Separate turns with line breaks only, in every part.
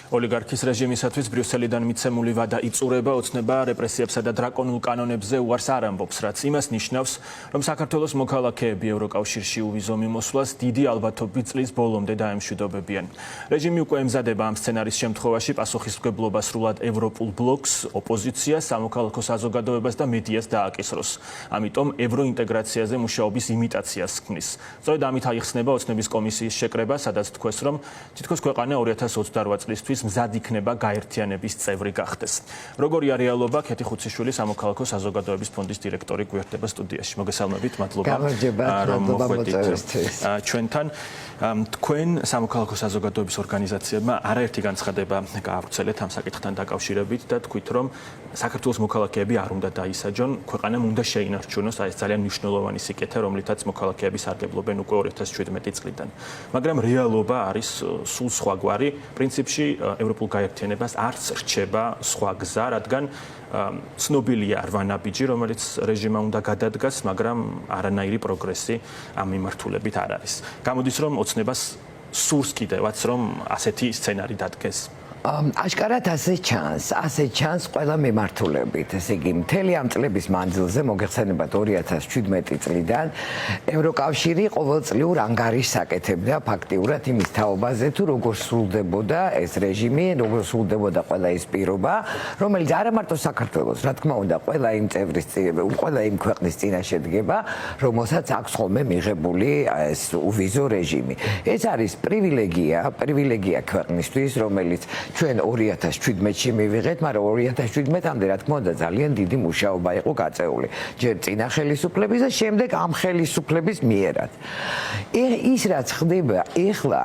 ოლიგარქის რეჟიმისათვის ბრიუსელიდან მიცემული ვადა იწურება, ოცნება რეპრესიებსა და დრაკონულ კანონებზე უარს არ ამბობს, რაც იმას ნიშნავს, რომ საქართველოს მოქალაქეები ევროკავშირში უვიზო მიმოსვლას დიდი ალბათობით წლის ბოლომდე დაემშვიდობებიან. რეჟიმი უკვე ემზადება ამ სცენარის შემთხვევაში პასუხისმგებლობა სრულად ევროპულ ბლოკს, ოპოზიციას, სამოქალაქო საზოგადოებას და მედიას დააკისროს. ამიტომ ევროინტეგრაციაზე მუშაობის იმიტაციას ქმნის. სწორედ ამით აიხსნება ოცნების კომისიის შეკრება, სადაც თქვეს, რომ თითქოს ქვეყანა 2028 წლისთვის მზად იქნება გაერთიანების წევრი გახდეს. როგორია რეალობა? ქეთი ხუციშვილი სამოქალაქო საზოგადოების ფონდის დირექტორი გვერდება სტუდიაში. მოგესალმებით, მადლობა რომ მოხვედით ჩვენთან. თქვენ სამოქალაქო საზოგადოების ორგანიზაციებმა არაერთი განცხადება გაავრცელეთ ამ საკითხთან დაკავშირებით და თქვით, რომ საქართველოს მოქალაქეები არ უნდა დაისაჯონ, ქვეყანამ უნდა შეინარჩუნოს ეს ძალიან მნიშვნელოვანი სიკეთე, რომლითაც მოქალაქეები სარგებლობენ უკვე 2017 წლიდან. მაგრამ რეალობა არის სულ სხვაგვარი. პრინციპში ევროპულ გაერთიანებას არც რჩება სხვა გზა, რადგან ცნობილია რვანაბიჯი, რომელიც რეჟიმმა უნდა გადადგას, მაგრამ არანაირი პროგრესი ამ მიმართულებით არ არის. გამოდის, რომ ოცნებას სურს კიდევაც, რომ ასეთი სცენარი დადგეს.
აშკარად ასე ჩანს ყველა მიმართულებით. ესე იგი, მთელი ამ წლების მანძილზე, მოგეხსენებათ 2017 წლიდან ევროკავშირი ყოველწლიურ ანგარიშს აკეთებდა ფაქტიურად იმის თაობაზე, თუ როგორ სრულდებოდა ეს რეჟიმი, როგორ სრულდებოდა ყველა ეს პირობა, რომელიც არა მარტო საქართველოს, რა თქმა უნდა, ყველა იმ ქვეყნის წინაშე დგება, რომელსაც აქვს ხოლმე მიღებული ეს უვიზო რეჟიმი. ეს არის პრივილეგია ქვეყნისთვის, რომელიც ჩვენ 2017-ში მივიღეთ, მაგრამ 2017-მდე რა თქმა უნდა ძალიან დიდი მუშაობა იყო გაწეული. ჯერ წინა ხელისუფლების და შემდეგ ამ ხელისუფლების მიერად. ის რაც ხდება ეხლა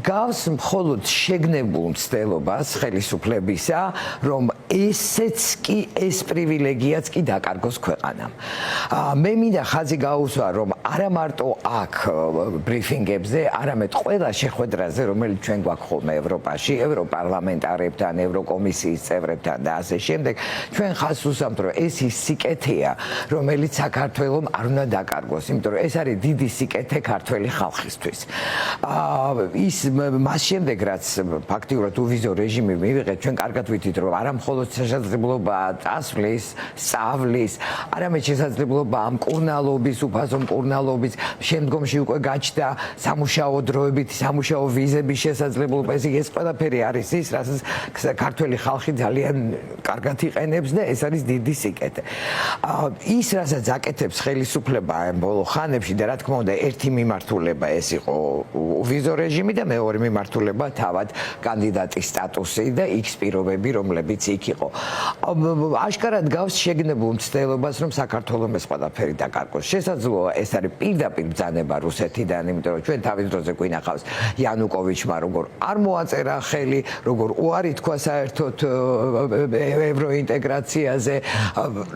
გავს მხოლოდ შეგნებულ მცდელობას ხელისუფლებისა, რომ ეს პრივილეგიაც კი დაკარგოს ქვეყანამ. მე მინდა ხაზი გაუსვა, რომ არა მარტო აქ ბრიფინგებზე, არამედ ყველა შეხვედრაზე, რომელიც ჩვენ გვაქვს ხოლმე ევროპაში, ევროპარლამენტარებთან, ევროკომისიის წევრებთან და ასე შემდეგ, ჩვენ ხაზს უსვამთ, რომ ეს ის სიკეთეა, რომელიც საქართველოს არ უნდა დაკარგოს, იმიტომ რომ ეს არის დიდი სიკეთე ქართველი ხალხისთვის. ის მას შემდეგ, რაც ფაქტიურად უვიზო რეჟიმი მივიღეთ, ჩვენ კარგად ვიცით, რომ არა მხოლოდ შესაძლებლობა წასვლის, სწავლის, არამედ შესაძლებლობა ამ მკურნალობის, უფასო მკურნალობის, შემდგომში უკვე გაჩნდა სამუშაო დროებით, სამუშაო ვიზების შესაძლებლობა, ეს ყველაფერი არის ის, რასაც ქართველი ხალხი ძალიან კარგად იყენებს და ეს არის დიდი სიკეთე. ის, რასაც აკეთებს ხელისუფლება ამ ბოლო ხანებში და რა თქმა უნდა, ერთი მიმართულება ეს იყო უვიზო რეჟიმი და მეორე მიმართულება თავად კანდიდატის სტატუსი და იქ პირობები, რომლებიც იქ იყო. აშკარად გავს შეგნებულ მცდელობას, რომ საქართველოს ეს ყველაფერი დაკარგოს. შესაძლოა ეს არის პირდაპირ ბრძანება რუსეთიდან, იმიტომ რომ ჩვენ თავის დროზე გვინახავს იანუკოვიჩმა როგორ არ მოაწერა ხელი, როგორ უარი თქვა საერთოდ ევროინტეგრაციაზე,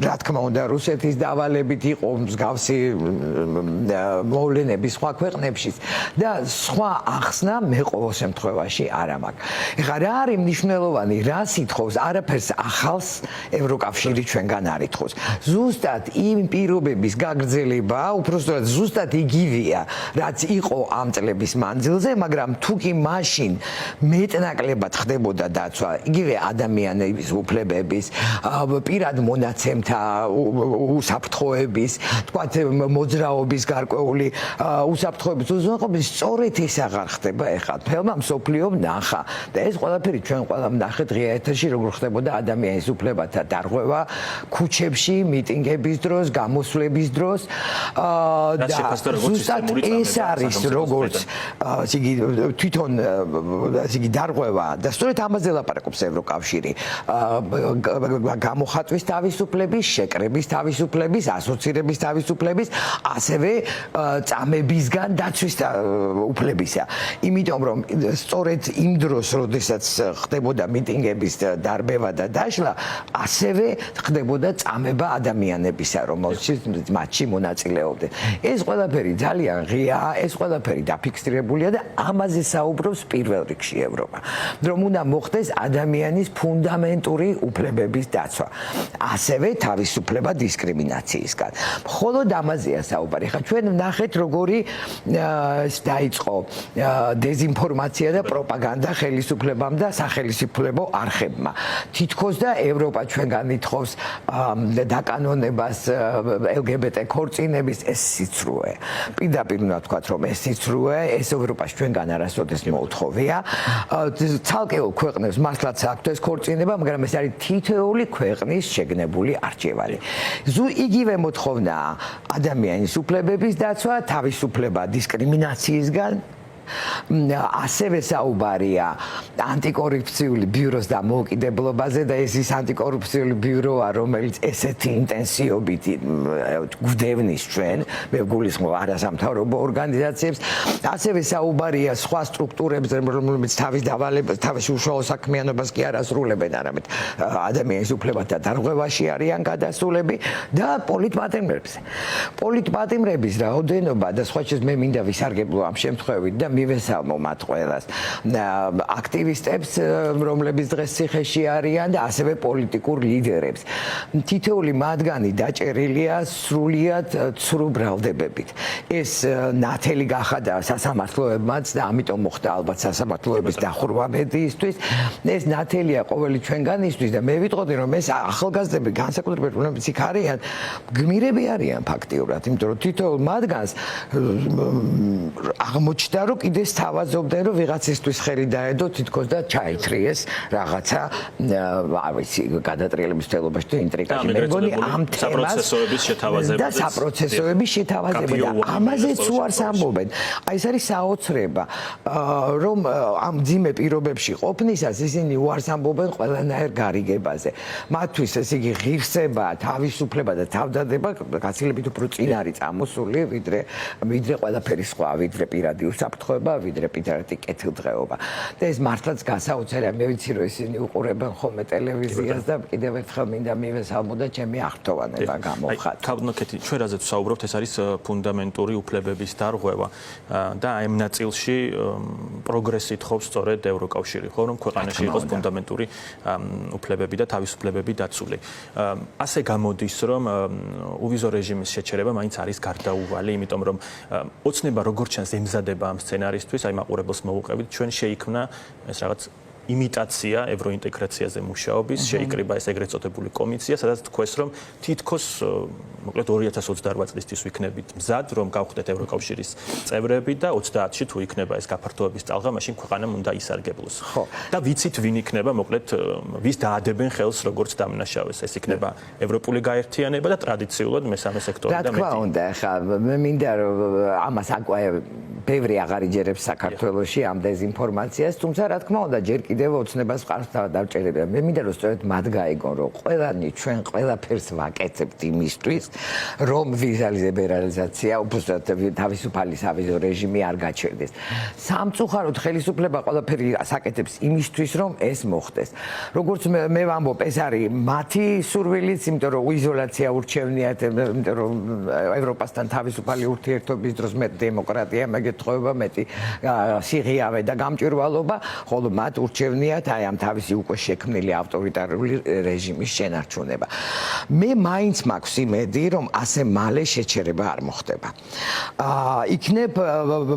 რა თქმა უნდა, რუსეთის დავალებით იყო მსგავსი მოვლენები სხვა ქვეყნებშიც და სხვა ახსნა მე ყოველ შემთხვევაში არ მაქვს. ეხლა რა არის მნიშვნელოვანი, რა სიტყვის არაფერს ახალს ევროკავშირი ჩვენგან არ ითხოვს. ზუსტად იმ პირობების გაგრძელება, უпростоრად ზუსტად იგივეა, რაც იყო ამ წლების მანძილზე, მაგრამ თუ კი მაშინ მეტნაკლებად ხდებოდა დაცვა, იგივე ადამიანების უფლებების, პირად მონაცემთა უსაფრთხოების, თქვათ მოძრაობის გარკვეული უსაფრთხოების უზრუნველყოფის, სწორედ ის აღარ ხდება ეხლა. თელმა მსოფლიომ ნახა და ეს ყველაფერი ჩვენ ყველამ ნახეთ ღია ეთერში, როგორ ხდებოდა ადამიანის უფლებათა დარღვევა ქუჩებში, მიტინგების დროს, გამოსვლების დროს და ზუსტად ეს არის როგორც თვითონ დარღვევა და სწორედ ამაზე ლაპარაკობს ევროკავშირი. გამოხატვის თავისუფლების, შეკრების თავისუფლების, ასოცირების თავისუფლების, ასევე წამებისგან დაცვის უფლებისა. იმიტომ რომ სწორედ იმ დროს, როდესაც ხდებოდა მიტინგების დარბევა და დაშლა, ასევე ხდებოდა წამება ადამიანებისა, რომელშიც მათში მონაწილეობდნენ. ეს ყველაფერი ძალიან ღიაა, ეს ყველაფერი დაფიქსირებულია და ამაზე საუბრობს პირველ რიგში ევროპა. რომ უნდა მოხდეს ადამიანის ფუნდამენტური უფლებების დაცვა. ასევე თავისუფლება დისკრიმინაციისგან. მხოლოდ ამაზეა საუბარი. ხა ჩვენ ვნახეთ როგორი დაიწყო დეზინფორმაცია და პროპაგანდა ხელისუფლებამ და სახელმწიფო არხებმა. თითქოს და ევროპა ჩვენგან ითხოვს დაკანონებას LGBT ქორწინების ეს სიცრუე. პირდაპირ უნდა ვთქვათ, რომ ეს სიცრუე ეს ევროპას ჩვენგან არასოდეს მოუთხოვია. ცალკეულ ქვეყნებს მართლაც აქვთ ეს ქორწინება, მაგრამ ეს არის თითოეული ქვეყნის შეგნებული არჩევანი. იგივე მოთხოვნაა ადამიანის უფლებების დაცვა, თავისუფლება დისკრიმინაციისგან. ასევე საუბარია ანტიკორუფციული ბიუროს დამოუკიდებლობაზე და ეს ის ანტიკორუფციული ბიუროა, რომელიც ესეთი ინტენსივობით გვდევნის ჩვენ, მე გულისხმობ არასამთავრობო ორგანიზაციებს, ასევე საუბარია სხვა სტრუქტურებზე, რომლებიც თავის უშუალო საქმიანობას კი არ ასრულებენ, არამედ ადამიანის უფლებათა დარღვევაში არიან გადასულები და პოლიტპატიმრებზე. პოლიტპატიმრების რაოდენობა და სხვა შეს მე მინდა ვისარგებლო ამ შემთხვევით და მივესალმო მათ ყველას აქტივისტებს, რომლებიც დღეს ციხეში არიან და ასევე პოლიტიკურ ლიდერებს. თითოეული მათგანი დაჭერილია სრულიად ცრუ ბრალდებებით. ეს ნათელი გახადა სასამართლოებმაც და ამიტომ მოხდა ალბათ სასამართლოების დახურვა მედიისთვის. ეს ნათელია ყოველი ჩვენგანისთვის და მე ვიტყოდი, რომ ეს ახალგაზრდები განსაკუთრებით რომლებიც იქ არიან, გმირები არიან ფაქტიურად, იმიტომ რომ თითოეულ მათგანს აღმოჩნდა, რომ კიდე სთავაზობდნენ, რომ ვიღაცისთვის ხელი დაედო თითქოს და ჩაითრიეს რაღაცა, არ ვიცი, გადატრიალების თელობაში და ინტრიგაში. მე მგონი ამ თემას და საპროცესოების შეთავაზება და ამაზეც უარს ამბობენ. აი ეს არის საოცრება, რომ ამ ძიმე პირობებში ყოფნისას ისინი უარს ამბობენ ყველანაირ გარიგებაზე. მათთვის ეს იგი ღირსება, თავისუფლება და თავდადება გაცილებით უფრო წინ არის წამოსული, ვიდრე ყველაფერი სხვა, ვიდრე პირადი უსაფრთხოება, ვიდრე პირადი კეთილდღეობა. და ეს მართლაც გასაოცარია. მე ვიცი, რომ ისინი უყურებენ ხოლმე ტელევიზიას და კიდევ ერთხელ მინდა მივესალმო და ჩემი აღტოვანება გამოვხატო.
თავდნოქეთი, ჩვენ რაზეც ვსაუბრობთ, ეს არის ფუნდამენტური უფლებების დარღვევა და ამ ნაწილში პროგრესი თხოვს სწორედ ევროკავშირი, ხო, რომ ქვეყანაში იყოს ფუნდამენტური უფლებები და თავისუფლებები დაცული. ასე გამოდის, რომ უვიზო რეჟიმის შეჩერება მაინც არის გარდაუვალი, იმიტომ რომ ოცნება როგორც ჩანს ემზადება ამ სცენარისთვის, აი მაყურებელს მოუყევით, ჩვენ შეიქმნა ეს რაღაც იმიტაცია ევროინტეგრაციაზე მუშაობის, შეიკრიბა ეს ეგრეთ წოდებული კომისია, სადაც თქვეს, რომ თითქოს მოკლედ 2028 წლისთვის ვიქნებით მზად, რომ გავხდეთ ევროკავშირის წევრები და 30-ში თუ იქნება ეს გაფართოების ტალღა, მაშინ ქვეყანამ უნდა ისარგებლოს. და ვიცით ვინ იქნება, მოკლედ ვის დაადებენ ხელს როგორც დამნაშავეს. ეს იქნება ევროპული გაერთიანება და ტრადიციულად მესამე სექტორი და მეტი.
რა თქმა უნდა, ხა მე მინდა რომ ამას ბევრი აღარ იჯერებს საქართველოში ამ დეზინფორმაციას, თუმცა რა თქმა უნდა, ჯერ კიდევ ოცნებას ყავს დავჭერება. მე მინდა რომ სწორედ მათ გაიგონ, რომ ყველანი ჩვენ ყველაფერს ვაკეთებთ იმისთვის, რომ ვიზა ლიბერალიზაცია, უბრალოდ თავისუფალი სავიზო რეჟიმი არ გაჩერდეს. სამწუხაროდ ხელისუფლება ყველაფერი ასაკეთებს იმისთვის, რომ ეს მოხდეს. როგორც მე ვამბობ, ეს არის მათი სურვილიც, იმიტომ რომ იზოლაცია ურჩევნიათ, იმიტომ რომ ევროპასთან თავისუფალი ურთიერთობის დროს მეტ დემოკრატია, მეგეთხოვება მეტი სიღიავე და გამჭვირვალობა, ხოლო მათ ურჩევნიათ აი ამ თავისი უკვე შექმნილი ავტორიტარული რეჟიმის შენარჩუნება. მე მაინც მაქვს იმედი, რომ ასე მალე შეჩერება არ მოხდება. იქნებ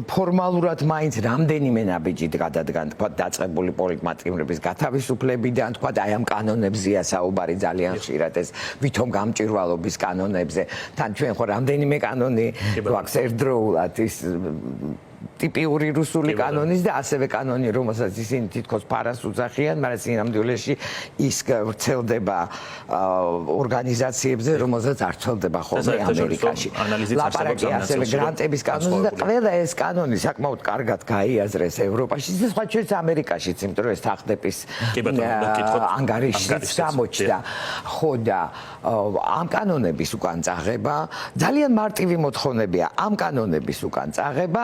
ფორმალურად მაინც რამდენიმე ნაბიჯი გადადგან, თქვა დაწყებული პოლიტპატიმრების გათავისუფლებიდან, თქვა აი ამ კანონებზეა საუბარი ძალიან ხშირად ეს ვითომ გამჭვირვალობის კანონებზე. თან ჩვენ ხო რამდენიმე კანონი გვაქვს ერთდროულად ის ტიპიური რუსული კანონის და ასევე კანონი, რომელსაც ისინი თითქოს ფარას უძახიან, მაგრამ სინამდვილეში ის ვრცელდება ორგანიზაციებზე, რომელსაც არ ვრცელდება ხოლმე ამერიკაში. ლაპარაკი ასევე გრანტების კანონზე და ყველა ეს კანონი საკმაოდ კარგად გაიაზრეს ევროპაში და სხვა ჩვენც ამერიკაშიც, იმიტომ რომ ეს თანხდების ანგარიშიც გამოჩნდა. ხო და ამ კანონების უკან წაღება ძალიან მარტივი მოთხოვნებია. ამ კანონების უკან წაღება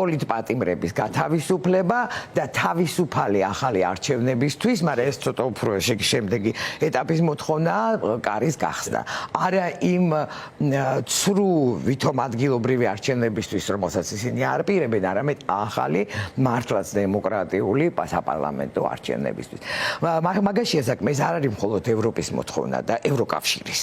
პოლიტპატიმრების გათავისუფლება და თავისუფალი ახალი არჩევნებისთვის, მაგრამ ეს ცოტა უფრო შემდეგი ეტაპის მოთხოვნაა კარის გახსნა. არა იმ ცრუ ვითომ ადგილობრივი არჩევნებისთვის, რომელსაც ისინი არ პირებენ, არამედ ახალი მართლაც დემოკრატიული საპარლამენტო არჩევნებისთვის. მაგაშია საქმე, ეს არ არის მხოლოდ ევროპის მოთხოვნა და ევროკავშირის.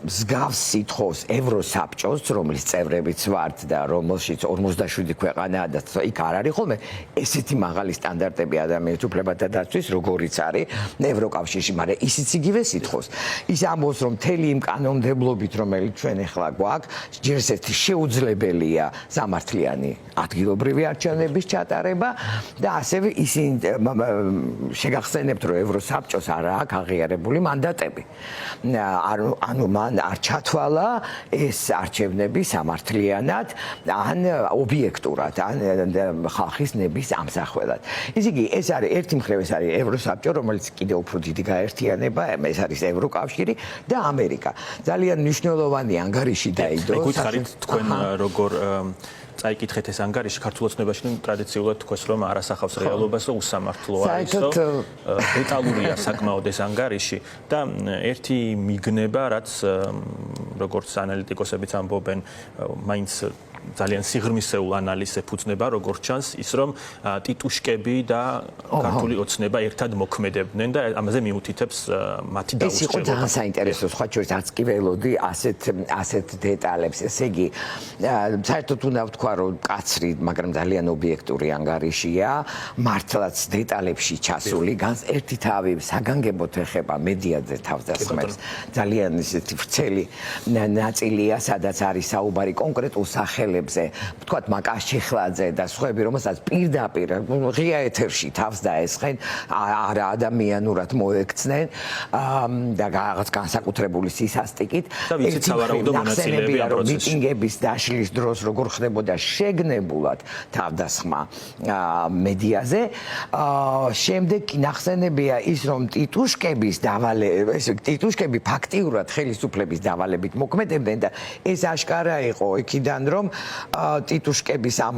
მსგავს სიტყვის ევროსაბჭოს, რომლის წევრებიც ვართ და რომელშიც 47 ქვეყანაა და იქ არ არის ხოლმე ესეთი მაღალი სტანდარტები ადამიანის უფლებათა დაცვის, როგორიც არის ევროკავშირში, მაგრამ ისიც იგივე სიტყვის. ის ამბობს, რომ მთელი იმ კანონმდებლობით, რომელიც ჩვენ ახლა გვაქვს, ჯერ ერთი შეუძლებელია სამართლიანი ადგილობრივი არჩევნების ჩატარება და ასევე ისინი შეგახსენებთ, რომ ევროსაბჭოს არ აქვს აღიარებული მანდატები. ანუ მან არ ჩათვალა ეს არჩევნები სამართლიანად, ან ობიექტურად, ან ხალხის ნების ამსახველად. ისე იგი ეს არის ერთი მხრივ ეს არის ევროსაბჭო, რომელიც კიდევ უფრო დიდი გაერთიანება, ეს არის ევროკავშირი და ამერიკა. ძალიან მნიშვნელოვანი ანგარიში დაიდო.
მეგოცხარით თქვენ როგორ წაიკითხეთ ეს ანგარიში ქართულ ოცნებაში ტრადიციულად თქოს რომ არასახავს რეალობას და უსამართლოა ისო დეტალურია საკმაოდ ეს ანგარიში და ერთი მიგნება რაც როგორც ანალიტიკოსებიც ამბობენ მაინც ძალიან სიღრმისეულ ანალიზს ეფუძნება როგორც ჩანს ის რომ ტიტუშკები და ქართული ოცნება ერთად მოქმედებდნენ და ამაზე მიუთითებს მათი დაუსრულებლობა. ეს იყო ძალიან საინტერესო სხვა შორის არც კი ველოდი ასეთ დეტალებს. ესე იგი საერთოდ უნდა ვთქვა რომ კაცრი, მაგრამ ძალიან ობიექტური ანგარიშია, მართლაც დეტალებში ჩასული, ერთი თავი საგანგებოდ ეხება მედიაზე თავს დასხმებს. ძალიან ისეთი ვრცელი ნაწილია, სადაც არის საუბარი კონკრეტულ სახელებზე, ვთქვათ მაკაშიხლაძე და სხვები, რომელსაც პირდაპირ ღია ეთერში თავს დაესხენ, არა ადამიანურად მოექცნენ და რაღაც განსაკუთრებული სისასტიკით. და ვიცით სავარაუდო მონაწილეები ამ პროცესში.
მიტინგების დაშლის დროს როგორ ხდებოდა შეგნებულად თავდასხმა მედიაზე. შემდეგ ნახსენებია ის, რომ ტიტუშკები ფაქტიურად ხელისუფლების დავალებით მოქმედებდნენ და ეს აშკარა იყო იქიდან, რომ ტიტუშკების ამ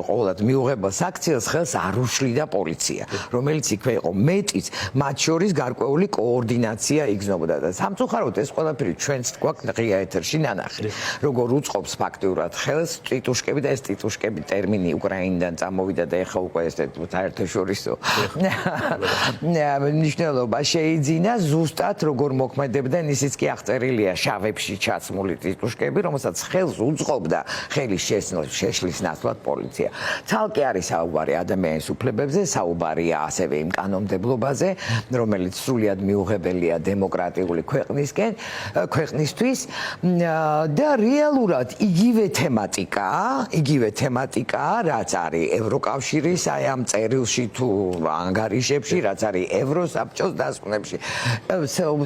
ყოველად მიუღებელ საქციელს ხელს არ უშლიდა პოლიცია, რომელიც იქვე იყო მეტიც, მათ შორის გარკვეული კოორდინაცია იგრძნობოდა და სამწუხაროდ ეს ყველაფერი ჩვენც გვაქვს ღია ეთერში ნანახი. როგორ უწყობს ფაქტიურად ხელს ტიტუშკები და ეს ტიტუშკები ტერმინი უკრაინიდან წამოვიდა და ეხლა უკვე ეს საერთაშორისო მნიშვნელობა შეიძინა ზუსტად როგორ მოქმედებდნენ ისიც კი აღწერილია შავებში ჩაცმული ტიტუშკები, რომელსაც ხელს უწყობდა ხელის შეშლის ნაცვლად პოლიცია. ცალკე არის საუბარი ადამიანის უფლებებზე, საუბარია ასევე იმ კანონმდებლობაზე, რომელიც სრულიად მიუღებელია დემოკრატიული ქვეყნისთვის და რეალურად იგივე თემატიკაა, რაც არის ევროკავშირის აი ამ წერილში თუ ანგარიშებში, რაც არის ევროსაბჭოს დასკვნებში.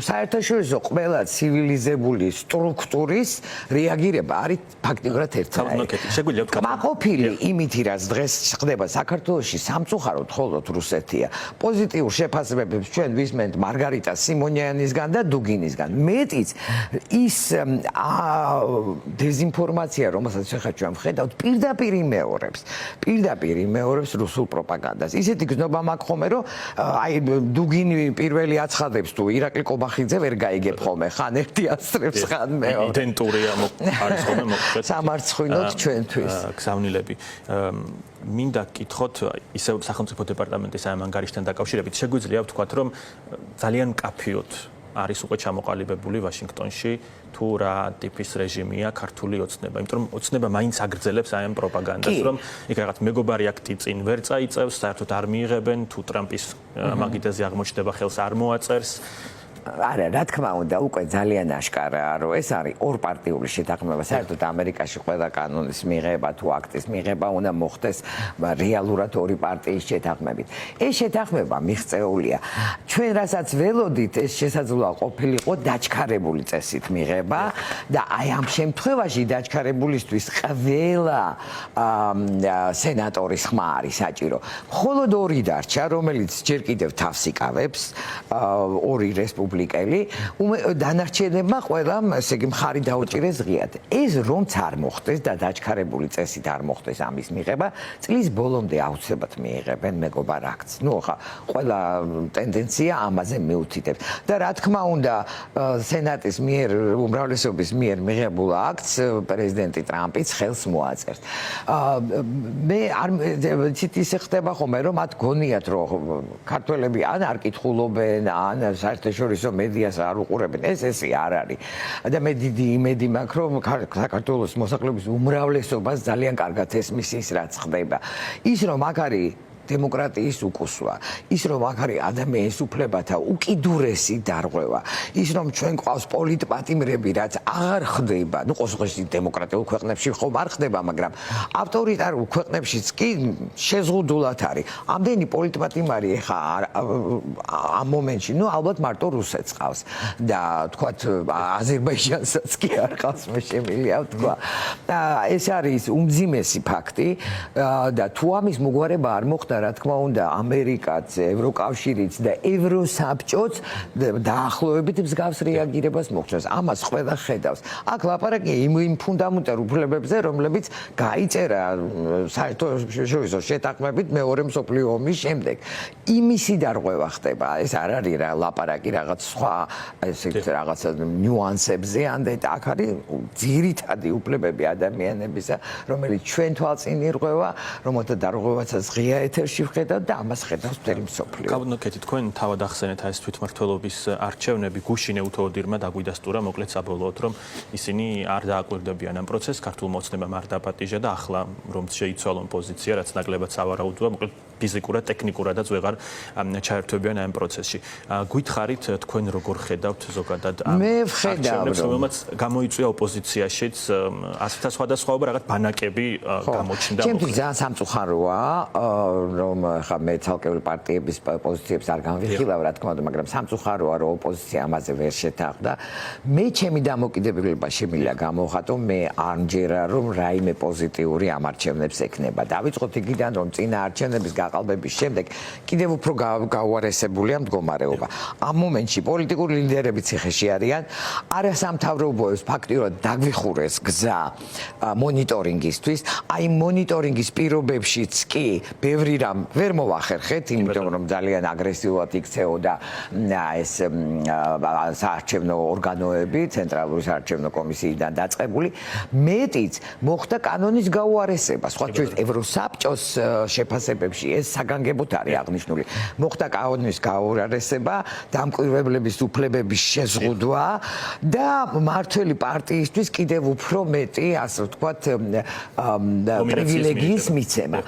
საერთაშორისო ყველა ცივილიზებული სტრუქტურის რეაგირება არის ფაქტიურად ერთნაირი.
შეგვიძლია ვთქვათ
მაყოფილი იმითი, რაც დღეს ხდება საქართველოში, სამწუხაროდ მხოლოდ რუსეთია. პოზიტიურ შეფასებებს ჩვენ ვისმენთ მარგარიტა სიმონიანისგან და დუგინისგან. მეტიც ის დეზინფორმაცია, რომელსაც ახლა ჩვენ ვხედავთ, პირდაპირ იმეორებს რუსულ პროპაგანდას. ისეთი გზნობა მაქვს ხოლმე, რომ აი დუგინი პირველი აცხადებს თუ ირაკლი კობახიძე ვერ გაიგებ ხოლმე, ხან ერთი ასწრებს, ხან მეორე.
იდენტურია არის ხოლმე მოკლედ.
სამარცხვინოთ ჩვენთვის.
გზავნილები. მინდა გკითხოთ ისევ სახელმწიფო დეპარტამენტის ამ ანგარიშთან დაკავშირებით შეგვიძლია ვთქვათ რომ ძალიან მკაფიოდ არის უკვე ჩამოყალიბებული ვაშინგტონში თუ რა ტიპის რეჟიმია ქართული ოცნება, იმიტომ რომ ოცნება მაინც აგრძელებს აი ამ პროპაგანდას, რომ იქ რაღაც მეგობარი აქტი წინ ვერ წაიწევს, საერთოდ არ მიიღებენ, თუ ტრამპის მაგიდაზე აღმოჩნდება ხელს არ მოაწერს.
არა, რა თქმა უნდა, უკვე ძალიან აშკარაა, რომ ეს არის ორპარტიული შეთანხმება. საერთოდ ამერიკაში ყველა კანონის მიღება თუ აქტის მიღება უნდა მოხდეს რეალურად ორი პარტიის შეთანხმებით. ეს შეთანხმება მიღწეულია. ჩვენ რასაც ველოდით, ეს შესაძლოა ყოფილიყო დაჩქარებული წესით მიღება და აი ამ შემთხვევაში დაჩქარებულისთვის ყველა სენატორის ხმა არის საჭირო. მხოლოდ ორი დარჩა, რომელიც ჯერ კიდევ თავს იკავებს, ორი რესპუბლიკა რესპუბლიკელი, დანარჩენებმა ყველამ ესე იგი მხარი დაუჭირეს ღიად. ეს რომც არ მოხდეს და დაჩქარებული წესით არ მოხდეს ამის მიღება, წლის ბოლომდე აუცილებლად მიიღებენ მეგობარ აქტს. ნუ ხა ყველა ტენდენცია ამაზე მიუთითებს. და რა თქმა უნდა, სენატის მიერ უმრავლესობის მიერ მიღებულ აქტს პრეზიდენტი ტრამპიც ხელს მოაწერს. მე არ ისე ხდება ხოლმე, რომ მათ გონიათ, რომ ქართველები ან არ კითხულობენ, ან საერთაშორისო მედიას არ უყურებენ. ესე არ არის. და მე დიდი იმედი მაქვს, რომ საქართველოს მოსახლეობის უმრავლესობას ძალიან კარგად ესმის ის, რაც ხდება. ის რომ აქ არის დემოკრატიის უკუსვა, ის რომ აქ არის ადამიანის უფლებათა უკიდურესი დარღვევა, ის რომ ჩვენ გვყავს პოლიტპატიმრები, რაც აღარ ხდება, ნუ ყოველთვის დემოკრატიულ ქვეყნებში ხომ არ ხდება, მაგრამ ავტორიტარულ ქვეყნებშიც კი შეზღუდულად არის. ამდენი პოლიტპატიმარი ეხა ამ მომენტში, ნუ ალბათ მარტო რუსეთს ყავს და თქვათ აზერბაიჯანსაც კი არ ყავს, მე შემიძლია ვთქვა. ეს არის უმძიმესი ფაქტი და თუ ამის მოგვარება არ მოხდა, რა თქმა უნდა, ამერიკაც, ევროკავშირიც და ევროსაბჭოც დაახლოებით მსგავს რეაგირებას მოხდეს. ამას ყველა ხედავს. აქ ლაპარაკია იმ ფუნდამენტურ უფლებებზე, რომლებიც გაიწერა საერთაშორისო შეთანხმებით მეორე მსოფლიო ომის შემდეგ. იმისი დარღვევა ხდება. ეს არ არის რა ლაპარაკი რაღაც სხვა ესე რაღაცა ნიუანსებზე, ანდეთ აქ არის ძირითადი უფლებები ადამიანებისა, რომელიც ჩვენ თვალწინ ირღვევა, რომელთა დარღვევაცაც ღია ეთერში ვხედავთ და ამას ხედავს მთელი მსოფლიო.
კაბინეტი თქვენ თავად ახსენეთ ეს თვითმმართველობის არჩევნები გუშინ უთოოდირმა დაგვიდასტურა, მოკლედ საბოლოოდ, რომ ისინი არ დააკვირდებიან ამ პროცესს, ქართულ მოცნებამ არ დაპატიჟა და ახლა რომ შეიცვალონ პოზიცია, რაც ნაკლებად სავარაუდოა, მოკლედ ფიზიკურად, ტექნიკურადაც ვეღარ ჩაერთვებიან ამ პროცესში. გითხარით თქვენ როგორ ხედავთ ზოგადად ამ არჩევნებს, რომელმაც გამოიწვია ოპოზიციაშიც ასეთა სხვადასხვაობა, რაღაც ბანაკები გამოჩნდა.
ჩემთვის ძალიან სამწუხაროა, რომ ხა მე ცალკეული პარტიების პოზიციებს არ განვიხილავ, რა თქმა უნდა, მაგრამ სამწუხაროა, რომ ოპოზიცია ამაზე ვერ შეთანხმდა. მე ჩემი დამოკიდებულება შემიძლია გამოვხატო, მე არ მჯერა, რომ რაიმე პოზიტიური ამ არჩევნებს ექნება. დავიწყოთ იქიდან, რომ წინა არჩევნების გაყალბების შემდეგ კიდევ უფრო გაუარესებულია მდგომარეობა. ამ მომენტში პოლიტიკური ლიდერები ციხეში არიან, არასამთავრობოებს ფაქტიურად დაგვიხურეს გზა მონიტორინგისთვის. აი მონიტორინგის პირობებშიც კი ბევრი რამ ვერ მოახერხეთ, იმიტომ რომ ძალიან აგრესიულად იქცეოდა ეს საარჩევნო ორგანოები, ცენტრალური საარჩევნო კომისიიდან დაწყებული. მეტიც მოხდა კანონის გაუარესება. სხვა შორის ევროსაბჭოს შეფასებებში ეს საგანგებოდ არის აღნიშნული. მოხდა კანონის გაუარესება, დამკვირვებლების უფლებების შეზღუდვა და მმართველი პარტიისთვის კიდევ უფრო მეტი, ასე ვთქვათ, პრივილეგიის მიცემა.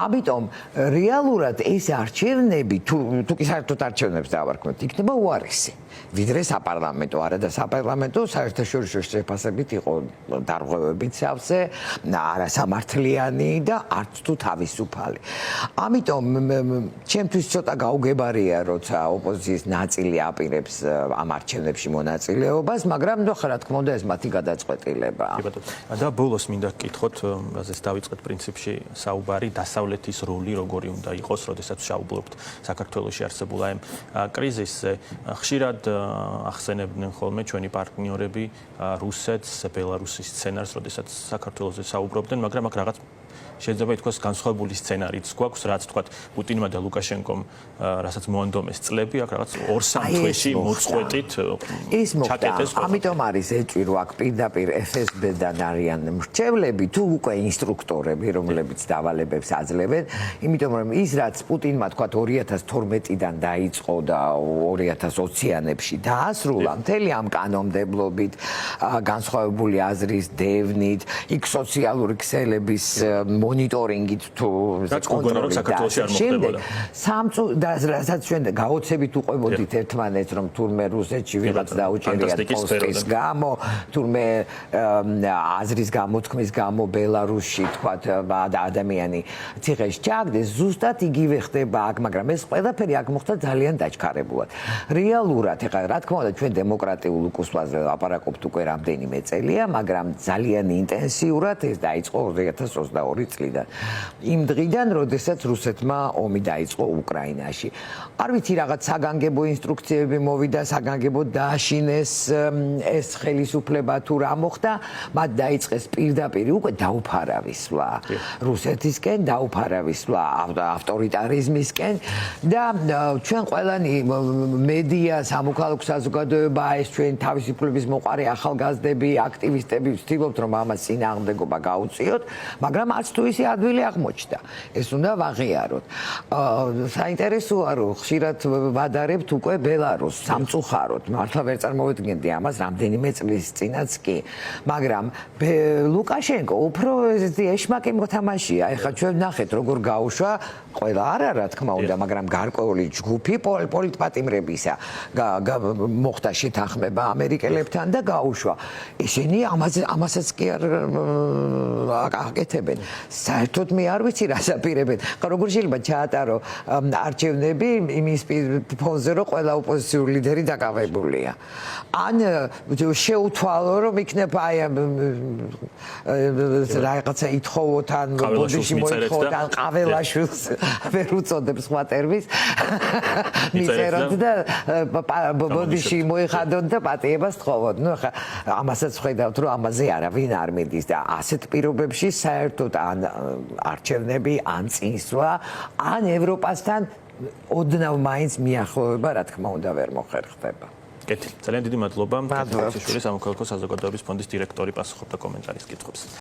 ამიტომ რეალურად ეს არჩევნები თუ კი საერთოდ არჩევნებს დავარქმევთ, იქნება უარესი. ვიდრე საპარლამენტო, არა და საპარლამენტო საერთაშორისო შეფასებით იყო დარღვევებით სავსე, არასამართლიანი და არც თუ თავისუფალი. ამიტომ ჩემთვის ცოტა გაუგებარია, როცა ოპოზიციის ნაწილი აპირებს ამ არჩევნებში მონაწილეობას, მაგრამ რა თქმა უნდა ეს მათი გადაწყვეტილებაა.
და ბოლოს მინდა გკითხოთ, რაზეც დავიწყეთ პრინციპში საუბარი, დასავლეთის როლი როგორი უნდა იყოს, როდესაც ვშაუბრობთ საქართველოში არსებულ ამ კრიზისზე. ხშირად ახსენებდნენ ხოლმე ჩვენი პარტნიორები რუსეთს, ბელარუსის სცენარს, როდესაც საქართველოზე საუბრობდნენ, მაგრამ აქ რაღაც შეიძლება ითქვას განსხვავებული სცენარიც გვაქვს, რაც თქვათ პუტინმა და ლუკაშენკომ, რასაც მოანდომეს წლები, აქ რაღაც 2-3 თვეში მოწყვეტით ჩაკეტეს.
ამიტომ არის ეჭვი, რომ აქ პირდაპირ FSB-დან არიან მრჩევლები, თუ უკვე ინსტრუქტორები, რომლებიც დავალებებს აძლევენ, იმიტომ რომ ის რაც პუტინმა თქვათ 2012-დან დაიწყო და 2020-იანებში დაასრულა, მთელი ამ კანონმდებლობით, განსხვავებული აზრის დევნით, იქ სოციალური ქსელების მონიტორინგით თუ
შემდგომ
რასაც ჩვენ გაოცებით უყვებოდით ერთმანეთს, რომ თურმე რუსეთში ვიღაც დაუჭერიათ პოსტის გამო, თურმე აზრის გამოთქმის გამო ბელარუსში თქვათ ადამიანი ციხეში ჩააგდეს, ზუსტად იგივე ხდება აქ, მაგრამ ეს ყველაფერი აქ მოხდა ძალიან დაჩქარებულად. რეალურად, ეხლა რა თქმა უნდა ჩვენ დემოკრატიულ უკუსვაზე ლაპარაკობთ უკვე რამდენიმე წელია, მაგრამ ძალიან ინტენსიურად ეს დაიწყო 2022 22 წლიდან. იმ დღიდან, როდესაც რუსეთმა ომი დაიწყო უკრაინაში. არ ვიცი, რაღაც საგანგებო ინსტრუქციები მოვიდა, საგანგებო დააშინეს ეს ხელისუფლება თუ რა მოხდა, მათ დაიწყეს პირდაპირ უკვე დაუფარავისვა რუსეთისკენ, დაუფარავისვა ავტორიტარიზმისკენ და ჩვენ ყველანი მედია, სამოქალაქო საზოგადოება, ეს ჩვენ თავისუფლების მოყარე ახალგაზრდები, აქტივისტები ვცდილობთ რომ ამას წინააღმდეგობა გაუწიოთ, მაგრამ არც თუ ისე ადვილი აღმოჩნდა. ეს უნდა ვაღიაროთ. საინტერესოა რომ ხშირად ვადარებთ უკვე ბელარუსს სამწუხაროდ. მართლა ვერ წარმოვიდგენდი ამას რამდენიმე წლის წინაც კი, მაგრამ ლუკაშენკო უფრო ეშმაკი მოთამაშეა. ეხლა ჩვენ ნახეთ როგორ გაუშვა, ყველა არა რა თქმა უნდა, მაგრამ გარკვეული ჯგუფი პოლიტპატიმრებისა მოხდა შეთანხმება ამერიკელებთან და გაუშვა. ისინი ამასაც კი არ აკეთებენ. საერთოდ მე არ ვიცი რას აპირებენ. როგორ შეიძლება ჩაატარო არჩევნები იმის ფონზე, რომ ყველა ოპოზიციური ლიდერი დაკავებულია. ან შეუთვალო რომ იქნება აი რაღაცა ითხოვოთ ან ბოდიში მოითხოვოთ ან ყაველაშვილს ვერ უწოდებს სხვა ტერმინს მიწეროთ და ბოდიში მოიხადოთ და პატიებას თხოვოთ. ნუ ხა ამასაც ხედავთ რომ ამაზე არავინ არ მიდის და ასეთ პირობებში საერთოდ ან არჩევნები ან წინსვლა ან ევროპასთან ოდნავ მაინც მიახლოვება რა თქმა უნდა ვერ მოხერხდება.
კეთილი. ძალიან დიდი მადლობა. კეთილი სამოქალაქო საზოგადოების ფონდის დირექტორი პასუხობდა კომენტარის კითხვებს.